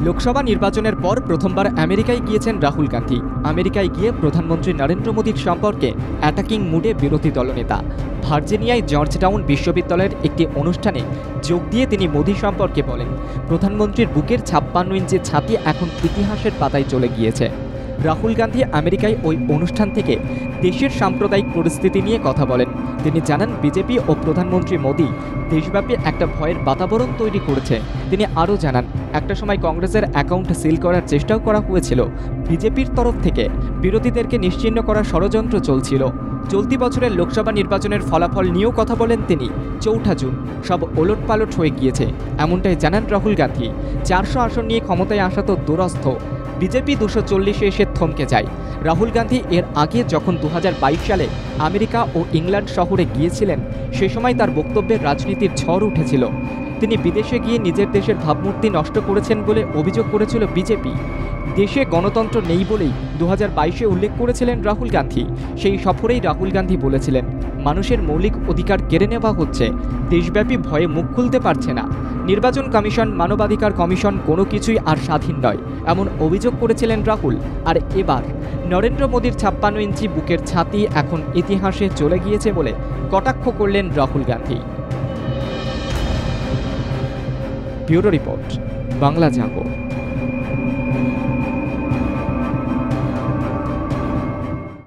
লোকসভা নির্বাচনের পর প্রথমবার আমেরিকায় গিয়েছেন রাহুল গান্ধী। আমেরিকায় গিয়ে প্রধানমন্ত্রী নরেন্দ্র মোদীর সম্পর্কে অ্যাটাকিং মুডে বিরোধী দলনেতা। ভার্জিনিয়ায় জর্জটাউন বিশ্ববিদ্যালয়ের একটি অনুষ্ঠানে যোগ দিয়ে তিনি মোদী সম্পর্কে বলেন, প্রধানমন্ত্রীর বুকের 56 ইঞ্চি ছাতি এখন ইতিহাসের পাতায় চলে গিয়েছে। রাহুল গান্ধী আমেরিকায় ওই অনুষ্ঠান থেকে দেশের সাম্প্রদায়িক পরিস্থিতি নিয়ে কথা বলেন। তিনি জানান, বিজেপি ও প্রধানমন্ত্রী মোদী দেশব্যাপী একটা ভয়ের বাতাবরণ তৈরি করেছে। তিনি আরও জানান, একটা সময় কংগ্রেসের অ্যাকাউন্ট সিল করার চেষ্টাও করা হয়েছিল। বিজেপির তরফ থেকে বিরোধীদেরকে নিশ্চিহ্ন করার ষড়যন্ত্র চলছিল। চলতি বছরের লোকসভা নির্বাচনের ফলাফল নিয়েও কথা বলেন তিনি। 4 জুন সব ওলটপালট হয়ে গিয়েছে, এমনটাই জানান রাহুল গান্ধী। 400 আসন নিয়ে ক্ষমতায় আসা তো দূরস্থ, বিজেপি 240-এ এসে থমকে যায়। রাহুল গান্ধী এর আগে যখন 2022 সালে আমেরিকা ও ইংল্যান্ড শহরে গিয়েছিলেন, সে সময় তার বক্তব্যের রাজনীতির ঝড় উঠেছিল। তিনি বিদেশে গিয়ে নিজের দেশের ভাবমূর্তি নষ্ট করেছেন বলে অভিযোগ করেছিল বিজেপি। দেশে গণতন্ত্র নেই বলেই 2022-এ উল্লেখ করেছিলেন রাহুল গান্ধী। সেই সফরেই রাহুল গান্ধী বলেছিলেন, মানুষের মৌলিক অধিকার কেড়ে নেওয়া হচ্ছে, দেশব্যাপী ভয়ে মুখ খুলতে পারছে না। নির্বাচন কমিশন, মানবাধিকার কমিশন কোনো কিছুই আর স্বাধীন নয়, এমন অভিযোগ করেছিলেন রাহুল। আর এবার নরেন্দ্র মোদীর 56 ইঞ্চি বুকের ছাতি এখন ইতিহাসে চলে গিয়েছে বলে কটাক্ষ করলেন রাহুল গান্ধী। ব্যুরো রিপোর্ট, বাংলা জাগো।